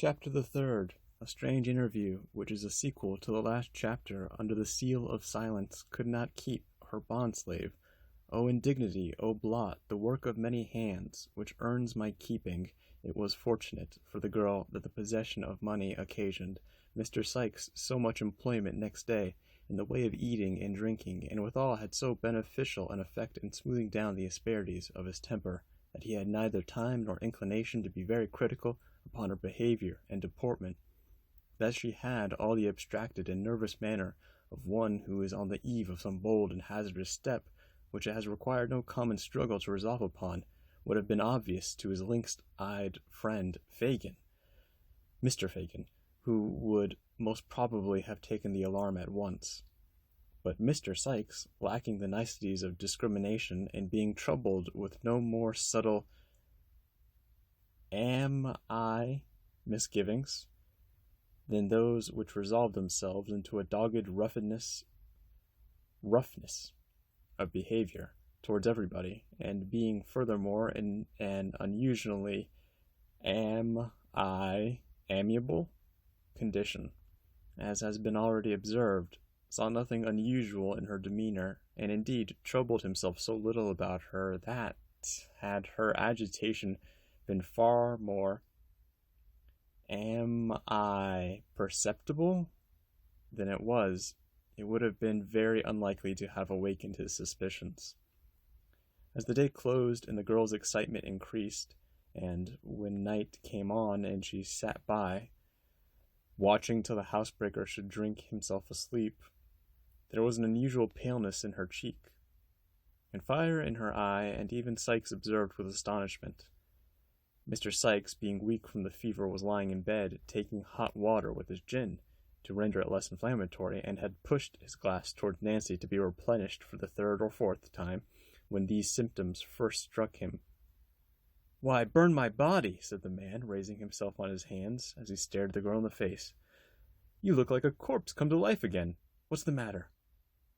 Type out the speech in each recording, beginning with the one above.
Chapter the Third, A Strange Interview, which is a sequel to the last chapter under the seal of silence, could not keep her bondslave. O indignity, O blot, the work of many hands, which earns my keeping. It was fortunate for the girl that the possession of money occasioned Mr. Sykes so much employment next day, in the way of eating and drinking, and withal had so beneficial an effect in smoothing down the asperities of his temper, that he had neither time nor inclination to be very critical upon her behaviour and deportment, that she had all the abstracted and nervous manner of one who is on the eve of some bold and hazardous step, which it has required no common struggle to resolve upon, would have been obvious to his lynx-eyed friend Fagin, Mr. Fagin, who would most probably have taken the alarm at once. But Mr. Sykes, lacking the niceties of discrimination, and being troubled with no more subtle am I misgivings than those which resolve themselves into a dogged roughness of behavior towards everybody, and being furthermore in an unusually amiable condition, as has been already observed, saw nothing unusual in her demeanour, and indeed troubled himself so little about her that, had her agitation been far more perceptible than it was, it would have been very unlikely to have awakened his suspicions. As the day closed and the girl's excitement increased, and when night came on and she sat by, watching till the housebreaker should drink himself asleep, there was an unusual paleness in her cheek, and fire in her eye, and even Sykes observed with astonishment. Mr. Sykes, being weak from the fever, was lying in bed, taking hot water with his gin, to render it less inflammatory, and had pushed his glass towards Nancy to be replenished for the third or fourth time, when these symptoms first struck him. "Why, burn my body," said the man, raising himself on his hands, as he stared the girl in the face. "You look like a corpse come to life again. What's the matter?"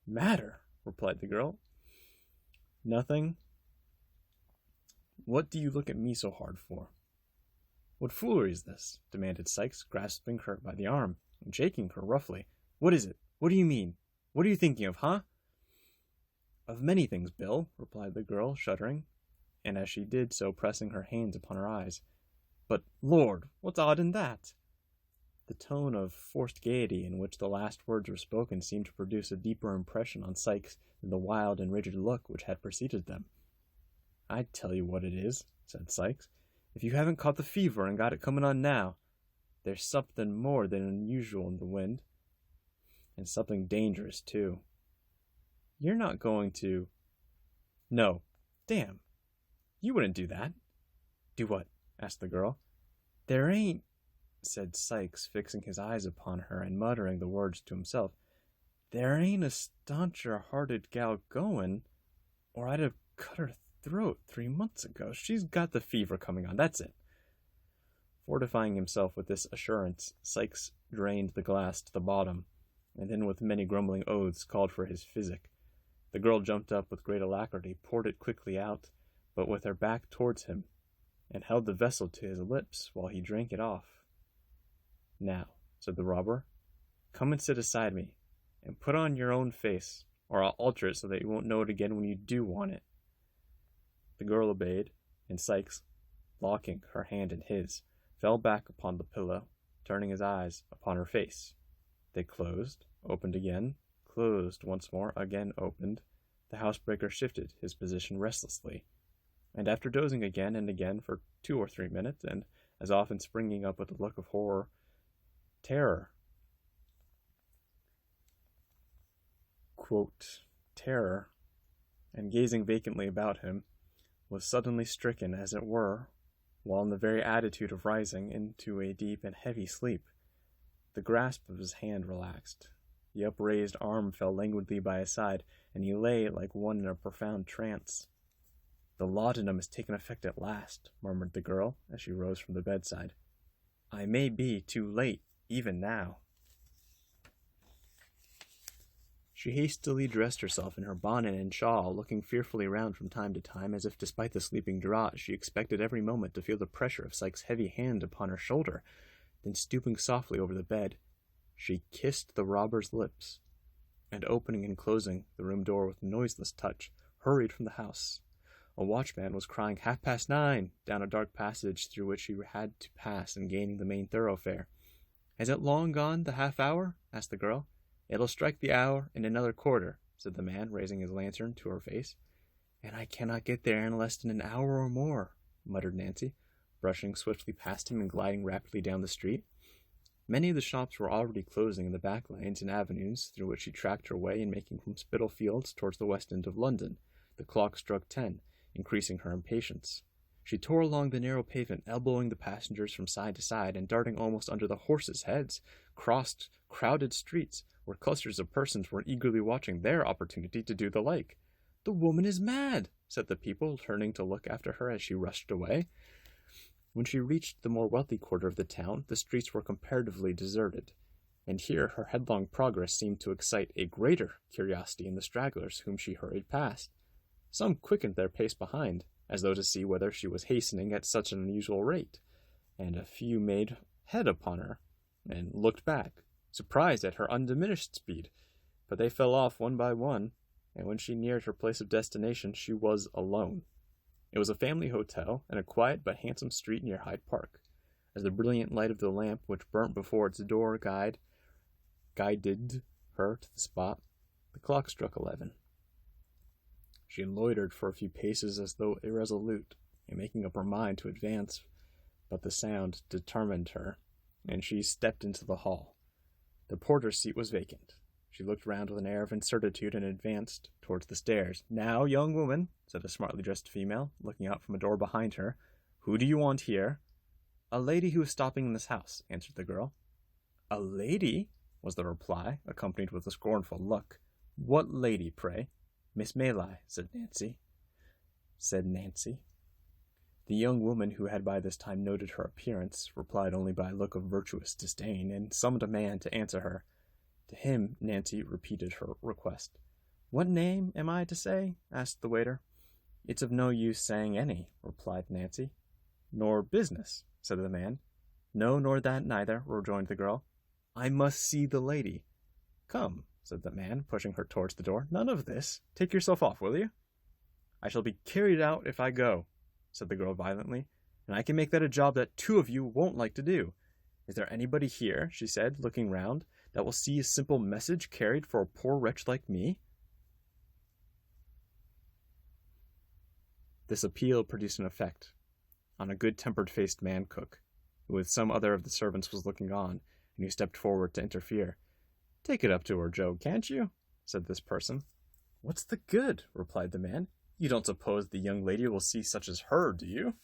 "Matter?" replied the girl. "Nothing. What do you look at me so hard for?" "What foolery is this?" demanded Sykes, grasping her by the arm, and shaking her roughly. "What is it? What do you mean? What are you thinking of, huh?" "Of many things, Bill," replied the girl, shuddering, and as she did so pressing her hands upon her eyes. "But, Lord, what's odd in that?" The tone of forced gaiety in which the last words were spoken seemed to produce a deeper impression on Sykes than the wild and rigid look which had preceded them. "I tell you what it is," said Sykes. "If you haven't caught the fever and got it coming on now, there's something more than unusual in the wind. And something dangerous, too. You're not going to—" "No. Damn. You wouldn't do that." "Do what?" asked the girl. "There ain't," said Sykes, fixing his eyes upon her and muttering the words to himself, "there ain't a stauncher-hearted gal goin', or I'd have cut her throat 3 months ago. She's got the fever coming on, that's it." Fortifying himself with this assurance, Sykes drained the glass to the bottom, and then with many grumbling oaths called for his physic. The girl jumped up with great alacrity, poured it quickly out, but with her back towards him, and held the vessel to his lips while he drank it off. "Now," said the robber, "come and sit aside me, and put on your own face, or I'll alter it so that you won't know it again when you do want it." The girl obeyed, and Sykes, locking her hand in his, fell back upon the pillow, turning his eyes upon her face. They closed, opened again, closed once more, again opened. The housebreaker shifted his position restlessly, and after dozing again and again for 2 or 3 minutes, and as often springing up with a look of terror, and gazing vacantly about him, was suddenly stricken, as it were, while in the very attitude of rising, into a deep and heavy sleep. The grasp of his hand relaxed. The upraised arm fell languidly by his side, and he lay like one in a profound trance. "The laudanum has taken effect at last," murmured the girl, as she rose from the bedside. "I may be too late, even now." She hastily dressed herself in her bonnet and shawl, looking fearfully round from time to time, as if, despite the sleeping draught, she expected every moment to feel the pressure of Sykes' heavy hand upon her shoulder. Then stooping softly over the bed, she kissed the robber's lips, and opening and closing the room door with noiseless touch, hurried from the house. A watchman was crying 9:30 down a dark passage through which she had to pass in gaining the main thoroughfare. "Is it long gone, the half-hour?" asked the girl. "It'll strike the hour in another quarter," said the man, raising his lantern to her face. "And I cannot get there in less than an hour or more," muttered Nancy, brushing swiftly past him and gliding rapidly down the street. Many of the shops were already closing in the back lanes and avenues through which she tracked her way in making from Spitalfields towards the west end of London. The clock struck 10, increasing her impatience. She tore along the narrow pavement, elbowing the passengers from side to side and darting almost under the horses' heads, crossed crowded streets where clusters of persons were eagerly watching their opportunity to do the like. "The woman is mad," said the people, turning to look after her as she rushed away. When she reached the more wealthy quarter of the town, the streets were comparatively deserted, and here her headlong progress seemed to excite a greater curiosity in the stragglers whom she hurried past. Some quickened their pace behind, as though to see whether she was hastening at such an unusual rate, and a few made head upon her, and looked back, surprised at her undiminished speed, but they fell off one by one, and when she neared her place of destination she was alone. It was a family hotel in a quiet but handsome street near Hyde Park. As the brilliant light of the lamp which burnt before its door guided her to the spot, the clock struck 11. She loitered for a few paces as though irresolute, and making up her mind to advance, but the sound determined her, and she stepped into the hall. The porter's seat was vacant. She looked round with an air of incertitude and advanced towards the stairs. "Now, young woman," said a smartly dressed female, looking out from a door behind her, "who do you want here?" "A lady who is stopping in this house," answered the girl. "A lady?" was the reply, accompanied with a scornful look. "What lady, pray?" "Miss Maylai," said Nancy. The young woman, who had by this time noted her appearance, replied only by a look of virtuous disdain, and summoned a man to answer her. To him Nancy repeated her request. "What name am I to say?" asked the waiter. "It's of no use saying any," replied Nancy. "Nor business," said the man. "No, nor that neither," rejoined the girl. "I must see the lady." "Come," said the man, pushing her towards the door. "None of this. Take yourself off, will you?" "I shall be carried out if I go," said the girl violently, "and I can make that a job that two of you won't like to do. Is there anybody here," she said, looking round, "that will see a simple message carried for a poor wretch like me?" This appeal produced an effect on a good-tempered-faced man-cook, who with some other of the servants was looking on, and who stepped forward to interfere. "Take it up to her, Joe, can't you?" said this person. "What's the good?" replied the man. "You don't suppose the young lady will see such as her, do you?"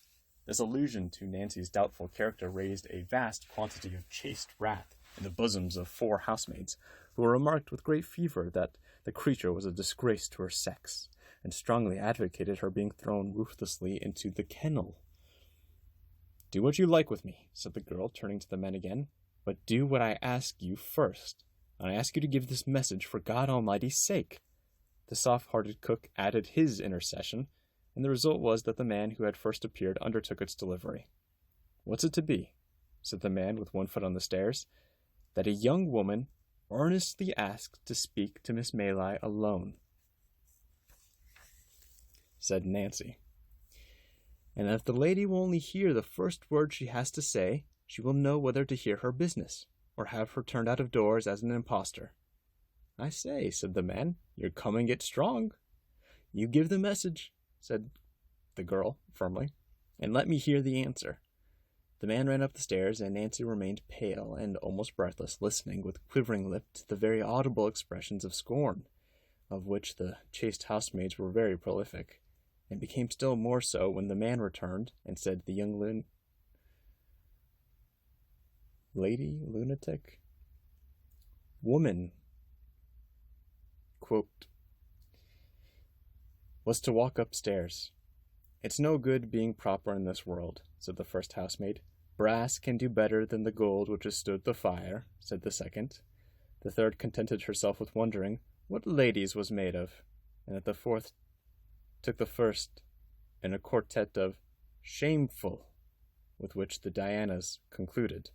This allusion to Nancy's doubtful character raised a vast quantity of chaste wrath in the bosoms of 4 housemaids, who remarked with great fervour that the creature was a disgrace to her sex, and strongly advocated her being thrown ruthlessly into the kennel. "Do what you like with me," said the girl, turning to the men again, "but do what I ask you first, and I ask you to give this message for God Almighty's sake." The soft-hearted cook added his intercession, and the result was that the man who had first appeared undertook its delivery. "What's it to be?" said the man with one foot on the stairs. "That a young woman earnestly asked to speak to Miss Maylai alone," said Nancy. "And if the lady will only hear the first word she has to say, she will know whether to hear her business, or have her turned out of doors as an impostor." "I say," said the man, "you're coming it strong." "You give the message," said the girl firmly, "and let me hear the answer." The man ran up the stairs, and Nancy remained pale and almost breathless, listening with quivering lip to the very audible expressions of scorn, of which the chaste housemaids were very prolific, and became still more so when the man returned and said, "The young woman, quote, was to walk upstairs. It's no good being proper in this world," said the first housemaid. "Brass can do better than the gold which has stood the fire," said the second. The third contented herself with wondering what ladies was made of, and that the fourth took the first in a quartet of "shameful," with which the Dianas concluded.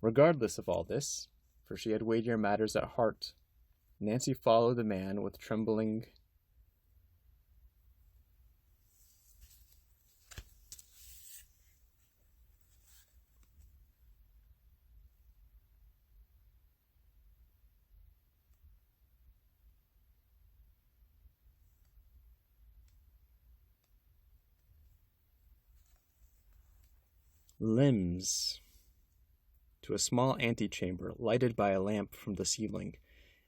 Regardless of all this, for she had weightier matters at heart, Nancy followed the man with trembling limbs to a small antechamber lighted by a lamp from the ceiling,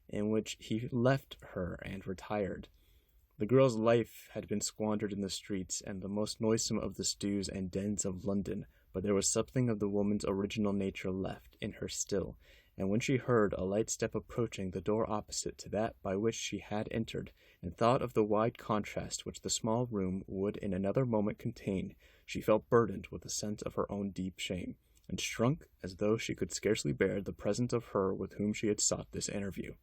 in which he left her and retired. The girl's life had been squandered in the streets and the most noisome of the stews and dens of London, but there was something of the woman's original nature left in her still, and when she heard a light step approaching the door opposite to that by which she had entered, and thought of the wide contrast which the small room would in another moment contain, she felt burdened with a sense of her own deep shame, and shrunk as though she could scarcely bear the presence of her with whom she had sought this interview.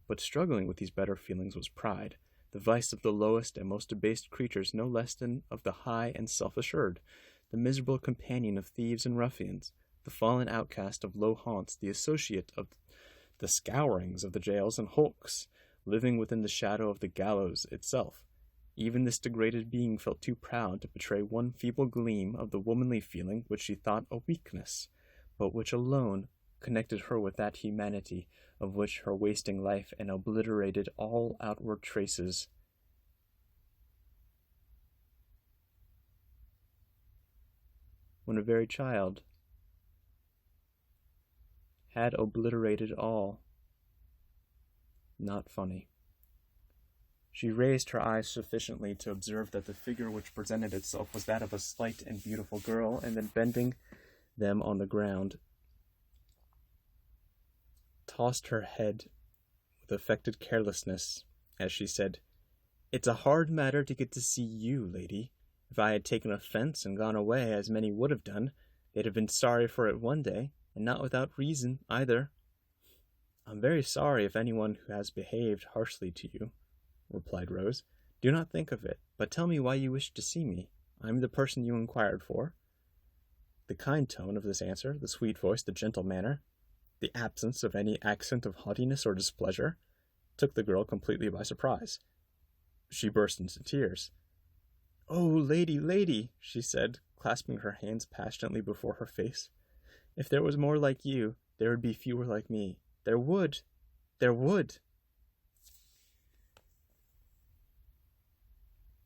But struggling with these better feelings was pride, the vice of the lowest and most debased creatures no less than of the high and self-assured, the miserable companion of thieves and ruffians, the fallen outcast of low haunts, the associate of the scourings of the jails and hulks, living within the shadow of the gallows itself. Even this degraded being felt too proud to betray one feeble gleam of the womanly feeling which she thought a weakness, but which alone connected her with that humanity of which her wasting life and obliterated all outward traces. When a very child had obliterated all. Not funny. She raised her eyes sufficiently to observe that the figure which presented itself was that of a slight and beautiful girl, and then bending them on the ground, tossed her head with affected carelessness as she said, "It's a hard matter to get to see you, lady. If I had taken offense and gone away, as many would have done, they'd have been sorry for it one day, and not without reason, either." "I'm very sorry if anyone who has behaved harshly to you," replied Rose. "Do not think of it, but tell me why you wished to see me. I am the person you inquired for." The kind tone of this answer, the sweet voice, the gentle manner, the absence of any accent of haughtiness or displeasure, took the girl completely by surprise. She burst into tears. "Oh, lady, lady," she said, clasping her hands passionately before her face. "If there was more like you, there would be fewer like me. There would. There would."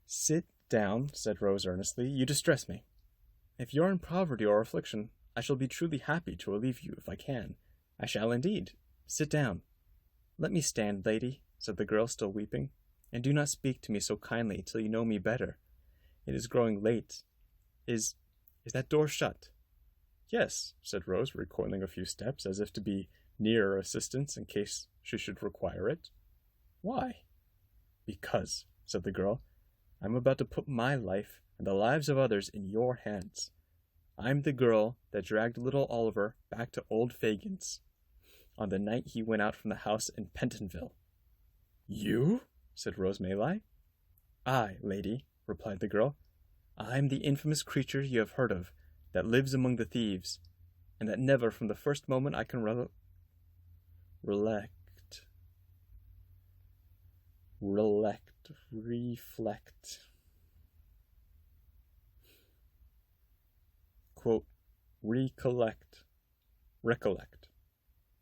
"Sit down," said Rose earnestly. "You distress me. If you are in poverty or affliction, I shall be truly happy to relieve you if I can. I shall indeed. Sit down." "Let me stand, lady," said the girl, still weeping, "and do not speak to me so kindly till you know me better. It is growing late. Is that door shut?" "Yes," said Rose, recoiling a few steps, as if to be nearer assistance in case she should require it. "Why?" "Because," said the girl, "I am about to put my life and the lives of others in your hands. I am the girl that dragged little Oliver back to old Fagin's on the night he went out from the house in Pentonville." "You?" said Rose Maylie. "I, lady," replied the girl. "I am the infamous creature you have heard of, that lives among the thieves, and that never from the first moment I can reflect. Quote, recollect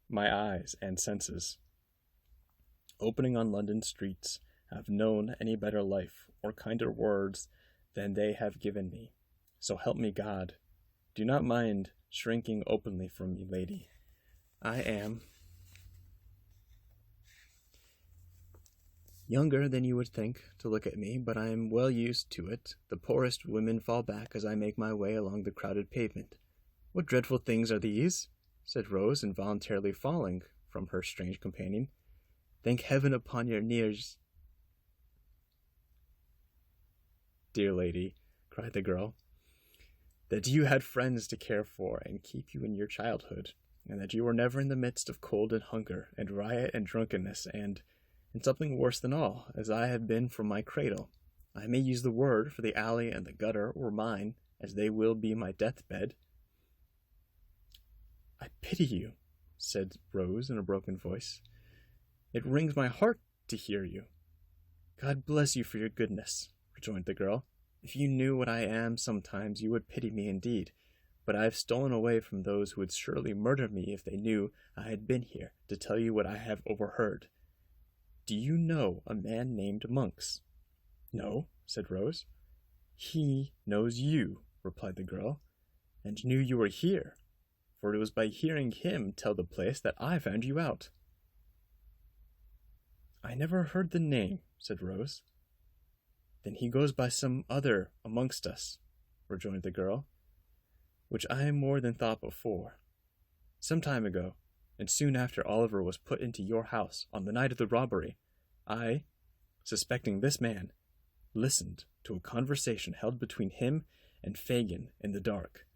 my eyes and senses, opening on London streets, have known any better life or kinder words than they have given me. So help me God. Do not mind shrinking openly from me, lady. I am younger than you would think, to look at me, but I am well used to it. The poorest women fall back as I make my way along the crowded pavement. What dreadful things are these?" said Rose, involuntarily falling from her strange companion. "Thank heaven upon your knees." "Dear lady," cried the girl, "that you had friends to care for and keep you in your childhood, and that you were never in the midst of cold and hunger, and riot and drunkenness, and something worse than all, as I have been from my cradle. I may use the word, for the alley and the gutter were mine, as they will be my deathbed. I pity you, said Rose in a broken voice. It wrings my heart to hear you. God bless you for your goodness, rejoined the girl. If you knew what I am sometimes, you would pity me indeed. But I have stolen away from those who would surely murder me if they knew I had been here to tell you what I have overheard. Do you know a man named Monks? No, said Rose. He knows you, replied the girl, and knew you were here, for it was by hearing him tell the place that I found you out. I never heard the name, said Rose. Then he goes by some other amongst us, rejoined the girl, which I more than thought before. Some time ago, and soon after Oliver was put into your house on the night of the robbery, I, suspecting this man, listened to a conversation held between him and Fagin in the dark.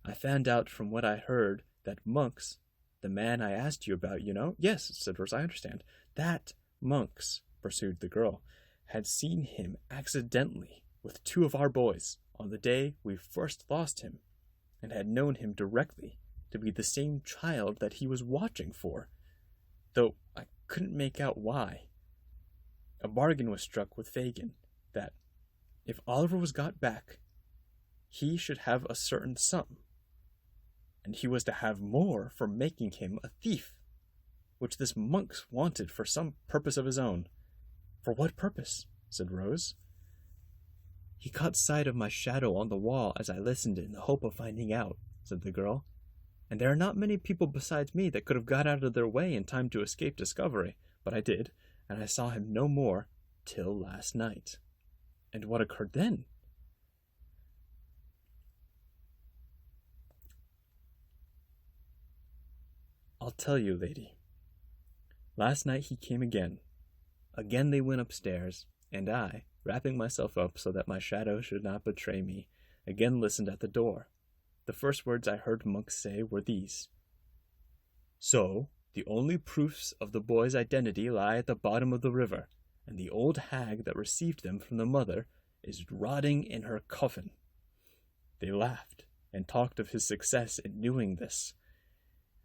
I found out from what I heard that Monks, the man I asked you about, you know— Yes, said Rose, I understand. That Monks, pursued the girl, had seen him accidentally with two of our boys on the day we first lost him, and had known him directly to be the same child that he was watching for, though I couldn't make out why. A bargain was struck with Fagin that, if Oliver was got back, he should have a certain sum, and he was to have more for making him a thief, which this Monks wanted for some purpose of his own. For what purpose? Said Rose. He caught sight of my shadow on the wall as I listened in the hope of finding out, said the girl, and there are not many people besides me that could have got out of their way in time to escape discovery, but I did, and I saw him no more till last night. And what occurred then? I'll tell you, lady. Last night he came again. Again they went upstairs, and I, wrapping myself up so that my shadow should not betray me, again listened at the door. The first words I heard Monks say were these: So, the only proofs of the boy's identity lie at the bottom of the river, and the old hag that received them from the mother is rotting in her coffin. They laughed, and talked of his success in doing this.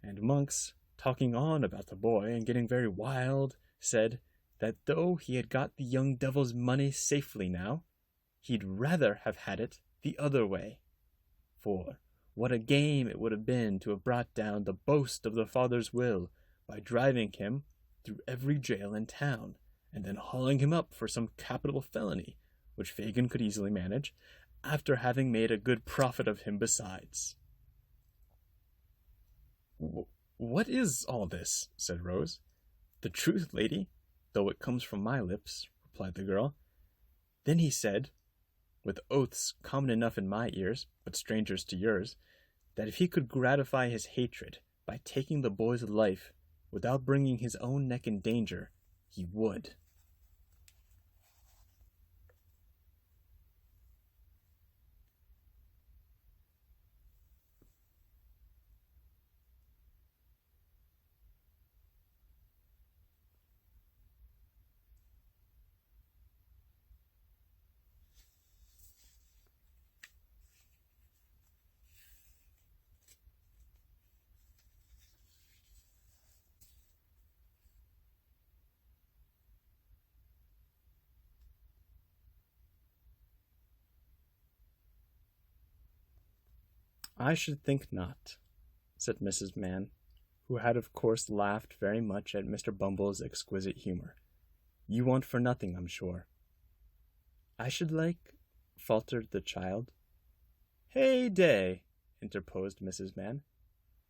And Monks, talking on about the boy and getting very wild, said that though he had got the young devil's money safely now, he'd rather have had it the other way. For what a game it would have been to have brought down the boast of the father's will by driving him through every jail in town, and then hauling him up for some capital felony, which Fagin could easily manage, after having made a good profit of him besides. What is all this? Said Rose. The truth, lady, though it comes from my lips, replied the girl. Then he said, with oaths common enough in my ears, but strangers to yours, that if he could gratify his hatred by taking the boy's life without bringing his own neck in danger, he would. I should think not, said Mrs. Mann, who had of course laughed very much at Mr. Bumble's exquisite humour. You want for nothing, I'm sure. I should like, faltered the child. Hey day, interposed Mrs. Mann.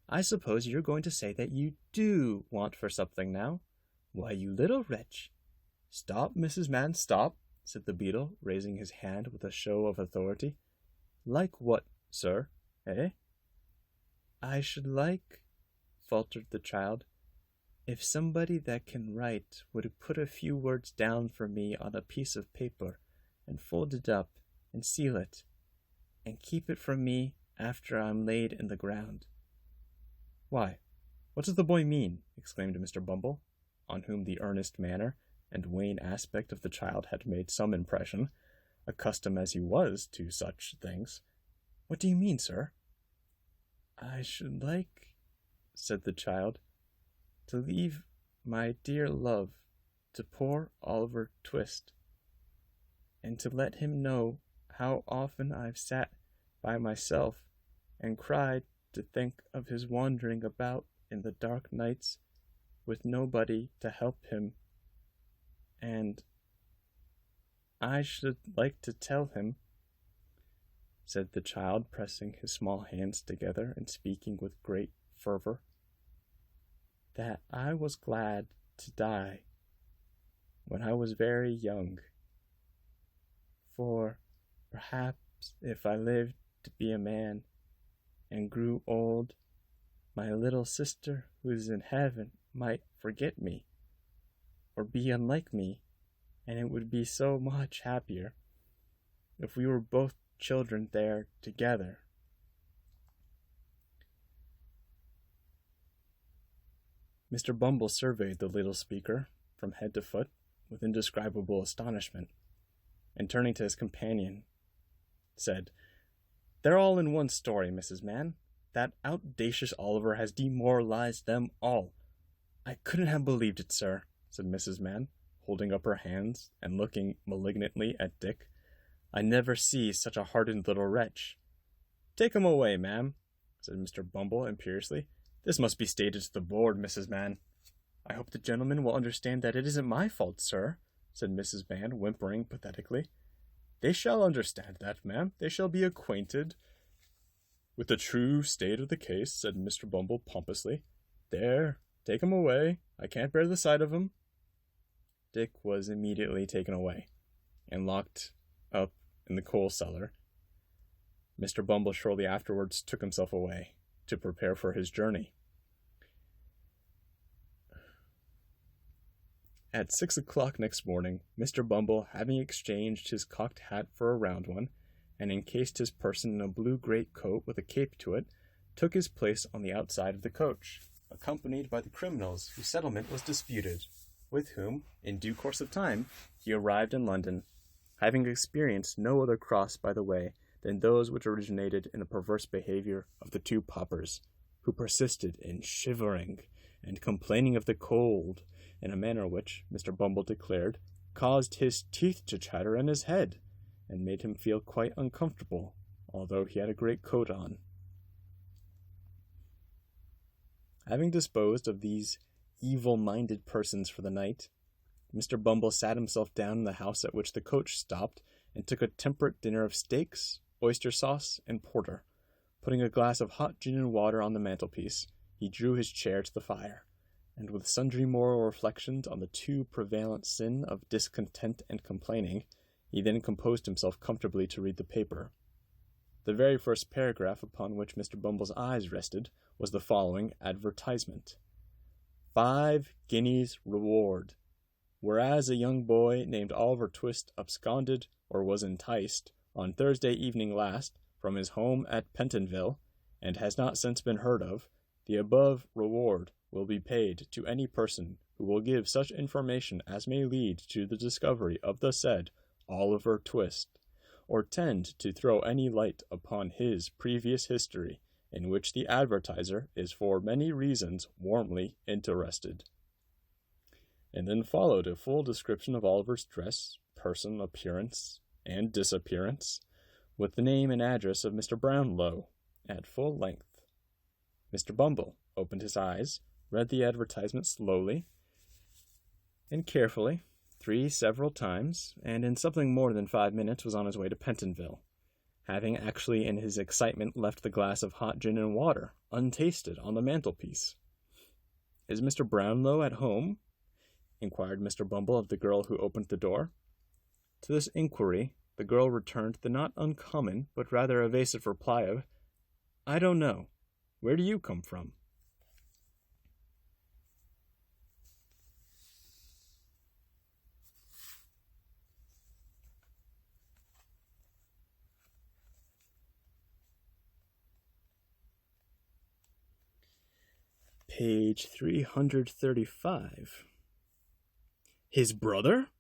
I suppose you're going to say that you do want for something now. Why, you little wretch. Stop, Mrs. Mann, stop, said the beadle, raising his hand with a show of authority. Like what, sir? Eh? I should like, faltered the child, if somebody that can write would put a few words down for me on a piece of paper, and fold it up, and seal it, and keep it from me after I'm laid in the ground. Why, what does the boy mean? Exclaimed Mr. Bumble, on whom the earnest manner and wan aspect of the child had made some impression, accustomed as he was to such things. What do you mean, sir? I should like, said the child, "to leave my dear love to poor Oliver Twist, and to let him know how often I've sat by myself and cried to think of his wandering about in the dark nights with nobody to help him. And I should like to tell him," said the child, pressing his small hands together and speaking with great fervor, "that I was glad to die when I was very young. For perhaps if I lived to be a man and grew old, my little sister who is in heaven might forget me or be unlike me, and it would be so much happier if we were both children there together." Mr. Bumble surveyed the little speaker from head to foot with indescribable astonishment, and turning to his companion, said, "They're all in one story, Mrs. Mann. That audacious Oliver has demoralized them all." "I couldn't have believed it, sir," said Mrs. Mann, holding up her hands and looking malignantly at Dick. "I never see such a hardened little wretch." "Take him away, ma'am," said Mr. Bumble imperiously. "This must be stated to the board, Mrs. Mann." "I hope the gentleman will understand that it isn't my fault, sir," said Mrs. Mann, whimpering pathetically. "They shall understand that, ma'am. They shall be acquainted with the true state of the case," said Mr. Bumble pompously. "There, take him away. I can't bear the sight of him." Dick was immediately taken away and locked up in the coal cellar. Mr. Bumble shortly afterwards took himself away to prepare for his journey. At 6 o'clock next morning, Mr. Bumble, having exchanged his cocked hat for a round one, and encased his person in a blue great-coat with a cape to it, took his place on the outside of the coach, accompanied by the criminals whose settlement was disputed, with whom, in due course of time, he arrived in London, having experienced no other cross by the way than those which originated in the perverse behavior of the two paupers, who persisted in shivering and complaining of the cold in a manner which, Mr. Bumble declared, caused his teeth to chatter in his head, and made him feel quite uncomfortable, although he had a great coat on. Having disposed of these evil-minded persons for the night, Mr. Bumble sat himself down in the house at which the coach stopped, and took a temperate dinner of steaks, oyster sauce, and porter. Putting a glass of hot gin and water on the mantelpiece, he drew his chair to the fire, and with sundry moral reflections on the too prevalent sin of discontent and complaining, he then composed himself comfortably to read the paper. The very first paragraph upon which Mr. Bumble's eyes rested was the following advertisement: 5 guineas reward. Whereas a young boy named Oliver Twist absconded, or was enticed, on Thursday evening last, from his home at Pentonville, and has not since been heard of, the above reward will be paid to any person who will give such information as may lead to the discovery of the said Oliver Twist, or tend to throw any light upon his previous history, in which the advertiser is for many reasons warmly interested. And then followed a full description of Oliver's dress, person, appearance, and disappearance, with the name and address of Mr. Brownlow, at full length. Mr. Bumble opened his eyes, read the advertisement slowly and carefully, 3 several times, and in something more than 5 minutes was on his way to Pentonville, having actually in his excitement left the glass of hot gin and water untasted on the mantelpiece. "Is Mr. Brownlow at home?" inquired Mr. Bumble of the girl who opened the door. To this inquiry the girl returned the not uncommon but rather evasive reply of, "I don't know. Where do you come from?" Page 335. "His brother?"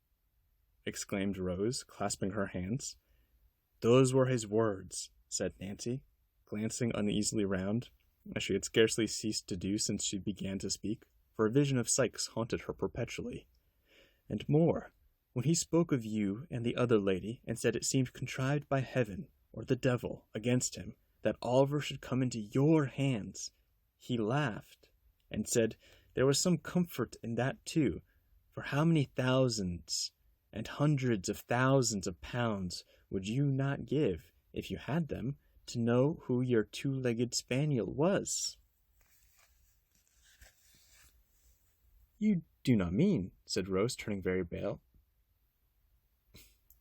exclaimed Rose, clasping her hands. "Those were his words," said Nancy, glancing uneasily round. as she had scarcely ceased to do since she began to speak, for a vision of Sikes haunted her perpetually. And more, when he spoke of you and the other lady, and said it seemed contrived by heaven, or the devil, against him, that Oliver should come into your hands, he laughed, and said there was some comfort in that too, for how many thousands and hundreds of thousands of pounds would you not give, if you had them, to know who your two-legged spaniel was? You do not mean, said Rose, turning very pale,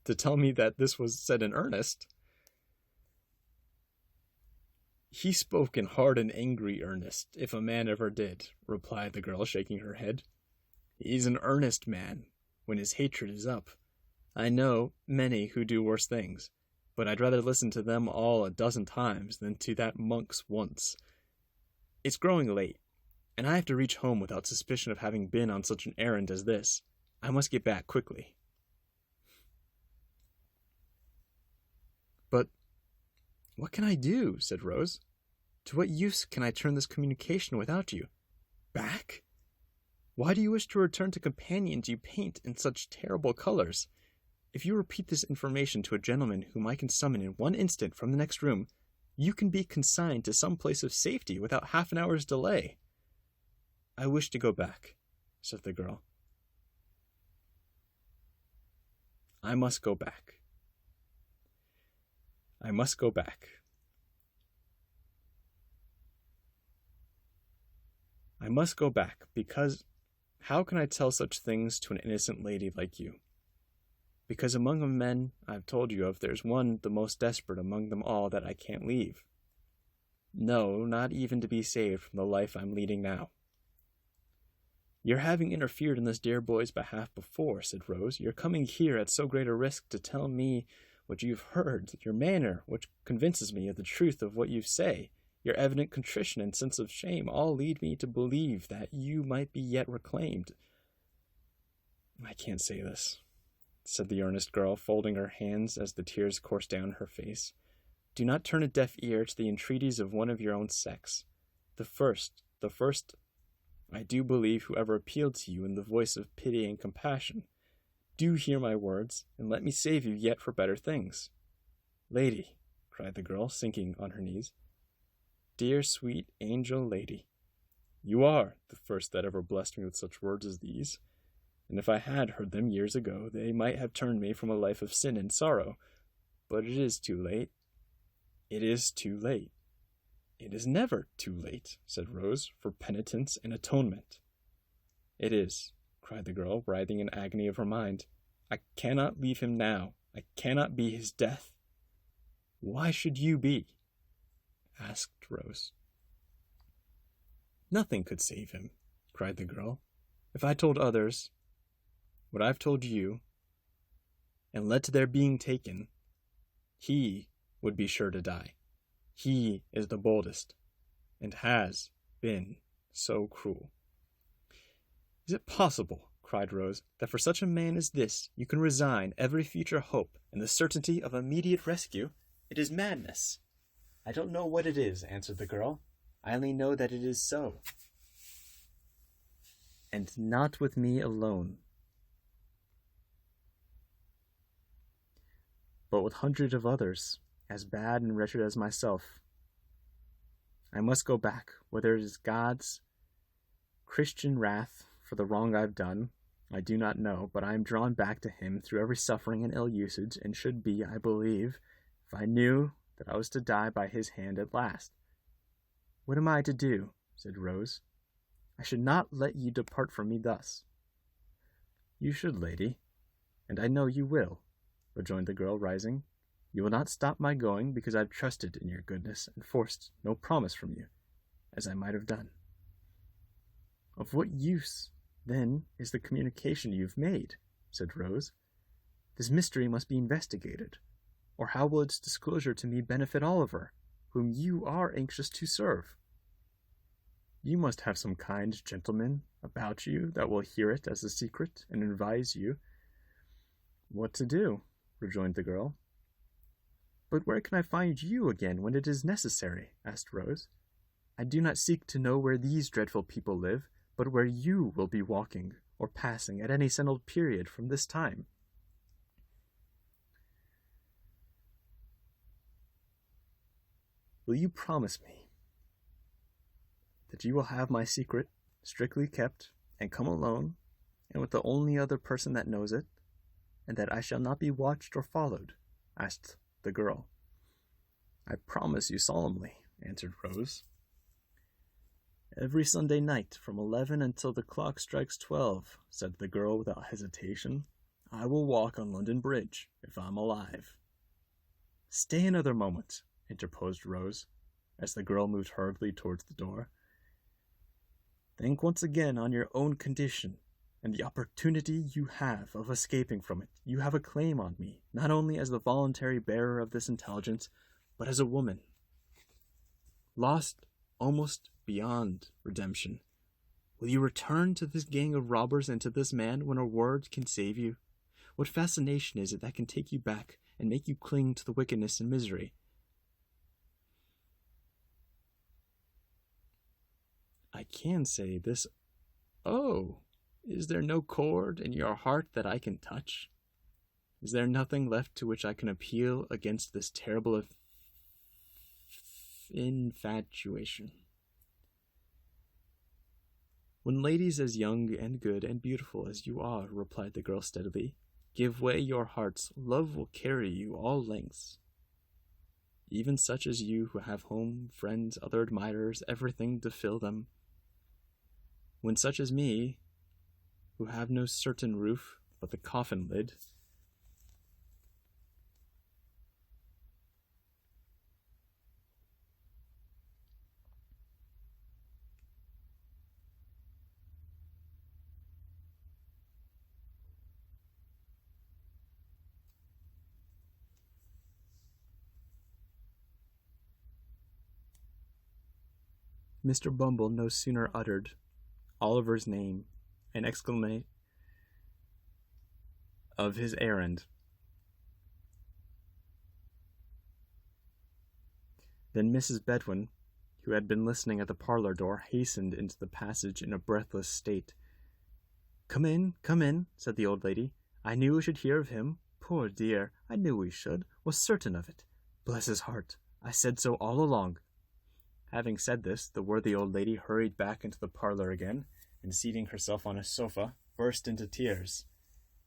to tell me that this was said in earnest? He spoke in hard and angry earnest, if a man ever did, replied the girl, shaking her head. He's an earnest man, when his hatred is up. I know many who do worse things, but I'd rather listen to them all a dozen times than to that monk's once. It's growing late, and I have to reach home without suspicion of having been on such an errand as this. I must get back quickly. But what can I do? Said Rose. To what use can I turn this communication without you? Back? Why do you wish to return to companions you paint in such terrible colors? If you repeat this information to a gentleman whom I can summon in one instant from the next room, you can be consigned to some place of safety without half an hour's delay. I wish to go back, said the girl. I must go back. I must go back. I must go back, because how can I tell such things to an innocent lady like you? Because among the men I've told you of, there's one, the most desperate among them all, that I can't leave. No, not even to be saved from the life I'm leading now. Your having interfered in this dear boy's behalf before, said Rose, your coming here at so great a risk to tell me what you've heard, your manner, which convinces me of the truth of what you say, your evident contrition and sense of shame, all lead me to believe that you might be yet reclaimed. I can't say this, said the earnest girl, folding her hands as the tears coursed down her face. Do not turn a deaf ear to the entreaties of one of your own sex. The first, I do believe, whoever appealed to you in the voice of pity and compassion. Do hear my words, and let me save you yet for better things. Lady, cried the girl, sinking on her knees. Dear, sweet, angel lady, you are the first that ever blessed me with such words as these, and if I had heard them years ago, they might have turned me from a life of sin and sorrow. But it is too late. It is too late. It is never too late, said Rose, for penitence and atonement. It is, cried the girl, writhing in agony of her mind. I cannot leave him now. I cannot be his death. Why should you be? Asked Rose. Nothing could save him, cried the girl. If I told others what I've told you, and led to their being taken, he would be sure to die. He is the boldest, and has been so cruel. Is it possible, cried Rose, that for such a man as this you can resign every future hope and the certainty of immediate rescue? It is madness. I don't know what it is, answered the girl. I only know that it is so. And not with me alone, but with hundreds of others, as bad and wretched as myself. I must go back, whether it is God's Christian wrath for the wrong I've done, I do not know, but I am drawn back to him through every suffering and ill usage, and should be, I believe, if I knew that I was to die by his hand at last. What am I to do? Said Rose. I should not let you depart from me thus. You should, lady, and I know you will, rejoined the girl, rising. You will not stop my going, because I've trusted in your goodness and forced no promise from you, as I might have done. Of what use, then, is the communication you've made? Said Rose. This mystery must be investigated, or how will its disclosure to me benefit Oliver, whom you are anxious to serve? You must have some kind gentleman about you that will hear it as a secret and advise you what to do, rejoined the girl. But where can I find you again when it is necessary? Asked Rose. I do not seek to know where these dreadful people live, but where you will be walking or passing at any settled period from this time. Will you promise me that you will have my secret strictly kept, and come alone, and with the only other person that knows it, and that I shall not be watched or followed?" asked the girl. "I promise you solemnly," answered Rose. "Every Sunday night, from 11 until the clock strikes 12, said the girl without hesitation, "I will walk on London Bridge, if I'm alive." "Stay another moment," interposed Rose, as the girl moved hurriedly towards the door. "Think once again on your own condition, and the opportunity you have of escaping from it. You have a claim on me, not only as the voluntary bearer of this intelligence, but as a woman, lost almost beyond redemption. Will you return to this gang of robbers and to this man when a word can save you? What fascination is it that can take you back and make you cling to the wickedness and misery?" "I can say this. Oh, is there no chord in your heart that I can touch? Is there nothing left to which I can appeal against this terrible infatuation?" "When ladies as young and good and beautiful as you are," replied the girl steadily, "give way your hearts, love will carry you all lengths. Even such as you who have home, friends, other admirers, everything to fill them. When such as me, who have no certain roof but the coffin lid, Mr. Bumble no sooner uttered Oliver's name and exclamation of his errand than Mrs. Bedwin, who had been listening at the parlor door, hastened into the passage in a breathless state. Come in," said the old lady. "I knew we should hear of him. Poor dear, I knew we should, was certain of it. Bless his heart, I said so all along." Having said this, the worthy old lady hurried back into the parlor again, and seating herself on a sofa, burst into tears.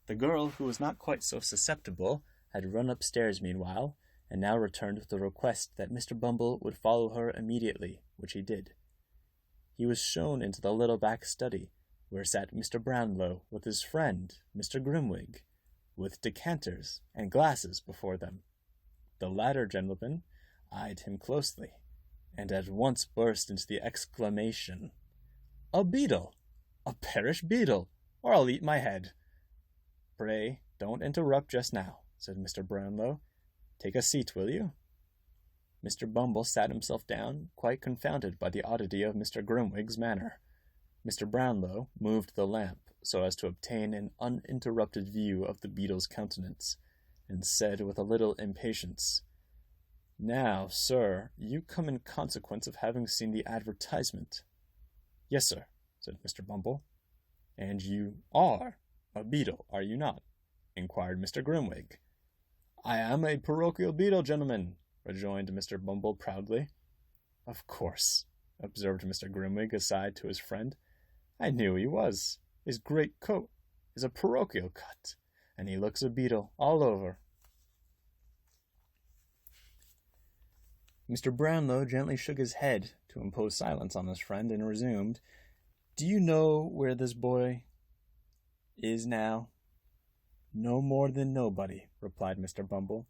The girl, who was not quite so susceptible, had run upstairs meanwhile, and now returned with the request that Mr. Bumble would follow her immediately, which he did. He was shown into the little back study, where sat Mr. Brownlow with his friend, Mr. Grimwig, with decanters and glasses before them. The latter gentleman eyed him closely, and at once burst into the exclamation, "A beetle! A parish beetle! Or I'll eat my head!" "Pray, don't interrupt just now," said Mr. Brownlow. "Take a seat, will you?" Mr. Bumble sat himself down, quite confounded by the oddity of Mr. Grimwig's manner. Mr. Brownlow moved the lamp so as to obtain an uninterrupted view of the beetle's countenance, and said with a little impatience, "Now, sir, you come in consequence of having seen the advertisement." "Yes, sir," said Mr. Bumble. "And you are a beetle, are you not?" inquired Mr. Grimwig. "I am a parochial beetle, gentlemen," rejoined Mr. Bumble proudly. "Of course," observed Mr. Grimwig aside to his friend. "I knew he was. His great coat is a parochial cut, and he looks a beetle all over." Mr. Brownlow gently shook his head to impose silence on his friend, and resumed, "Do you know where this boy is now?" "No more than nobody," replied Mr. Bumble.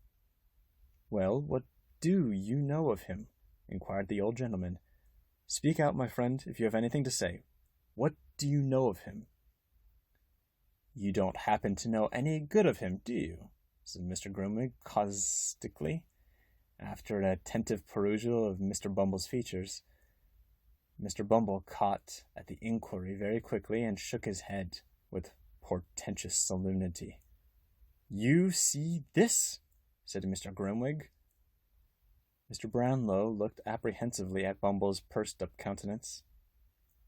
"Well, what do you know of him?" inquired the old gentleman. "Speak out, my friend, if you have anything to say. What do you know of him?" "You don't happen to know any good of him, do you?" said Mr. Grimwig caustically, after an attentive perusal of Mr. Bumble's features. Mr. Bumble caught at the inquiry very quickly, and shook his head with portentous solemnity. "You see this?" said Mr. Grimwig. Mr. Brownlow looked apprehensively at Bumble's pursed-up countenance,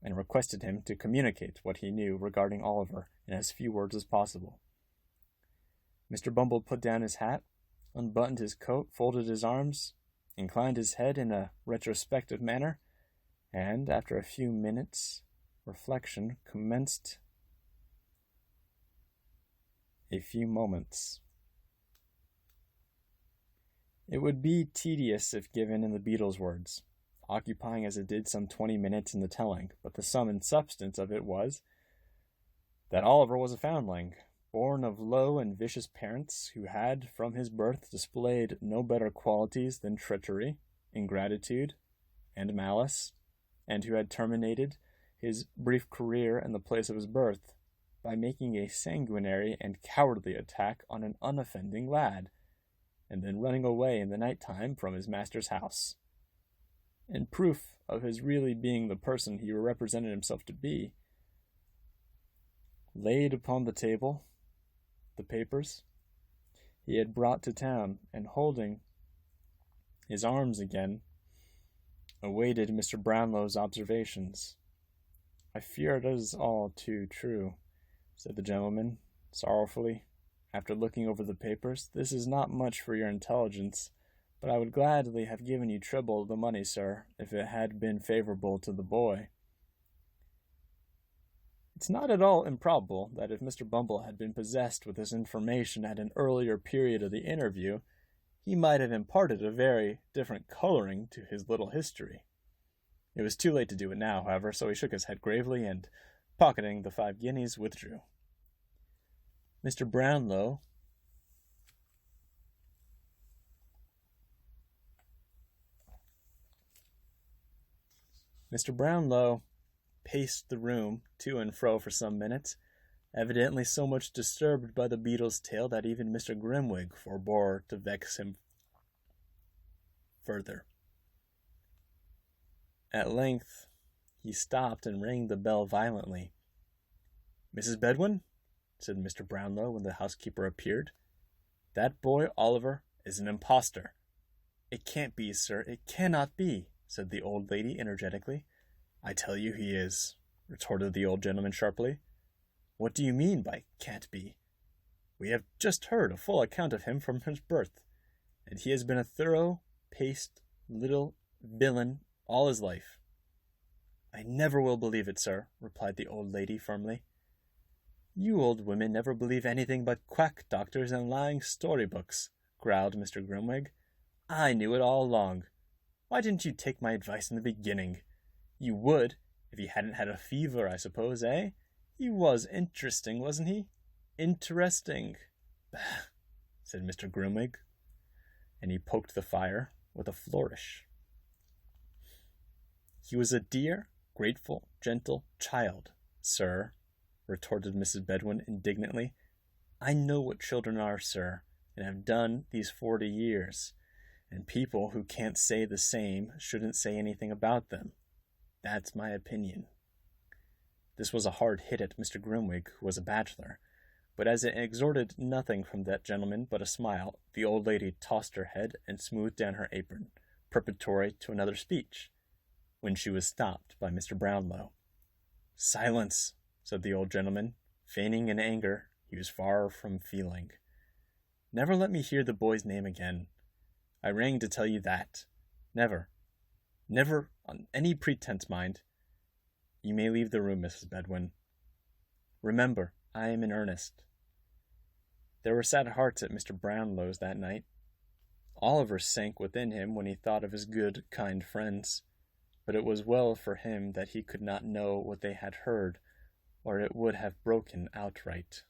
and requested him to communicate what he knew regarding Oliver in as few words as possible. Mr. Bumble put down his hat, unbuttoned his coat, folded his arms, inclined his head in a retrospective manner, and, after a few minutes' reflection, commenced a few moments. It would be tedious if given in the beetle's words, occupying as it did some 20 minutes in the telling, but the sum and substance of it was that Oliver was a foundling, born of low and vicious parents who had from his birth displayed no better qualities than treachery, ingratitude, and malice, and who had terminated his brief career in the place of his birth by making a sanguinary and cowardly attack on an unoffending lad, and then running away in the night time from his master's house. In proof of his really being the person he represented himself to be, laid upon the table the papers he had brought to town, and holding his arms again, awaited Mr. Brownlow's observations. "I fear it is all too true," said the gentleman, sorrowfully, after looking over the papers. "This is not much for your intelligence, but I would gladly have given you triple the money, sir, if it had been favorable to the boy." It's not at all improbable that if Mr. Bumble had been possessed with this information at an earlier period of the interview, he might have imparted a very different coloring to his little history. It was too late to do it now, however, so he shook his head gravely and, pocketing the 5 guineas, withdrew. Mr. Brownlow paced the room to and fro for some minutes, evidently so much disturbed by the beetle's tale that even Mr. Grimwig forbore to vex him further. At length he stopped and rang the bell violently. "Mrs. Bedwin," said Mr. Brownlow when the housekeeper appeared, "that boy Oliver is an impostor." "It can't be, sir, it cannot be," said the old lady energetically. "I tell you he is," retorted the old gentleman sharply. "What do you mean by can't be? We have just heard a full account of him from his birth, and he has been a thorough-paced little villain all his life." "I never will believe it, sir," replied the old lady firmly. "You old women never believe anything but quack doctors and lying storybooks," growled Mr. Grimwig. "I knew it all along. Why didn't you take my advice in the beginning? You would, if he hadn't had a fever, I suppose, eh? He was interesting, wasn't he? Interesting." "Bah," said Mr. Grimwig, and he poked the fire with a flourish. "He was a dear, grateful, gentle child, sir," retorted Mrs. Bedwin indignantly. "I know what children are, sir, and have done these 40 years, and people who can't say the same shouldn't say anything about them. That's my opinion." This was a hard hit at Mr. Grimwig, who was a bachelor, but as it extorted nothing from that gentleman but a smile, the old lady tossed her head and smoothed down her apron, preparatory to another speech, when she was stopped by Mr. Brownlow. "Silence," said the old gentleman, feigning an anger he was far from feeling. "Never let me hear the boy's name again. I rang to tell you that. Never. Never on any pretense, mind. You may leave the room, Mrs. Bedwin. Remember, I am in earnest." There were sad hearts at Mr. Brownlow's that night. Oliver sank within him when he thought of his good, kind friends, but it was well for him that he could not know what they had heard, or it would have broken outright.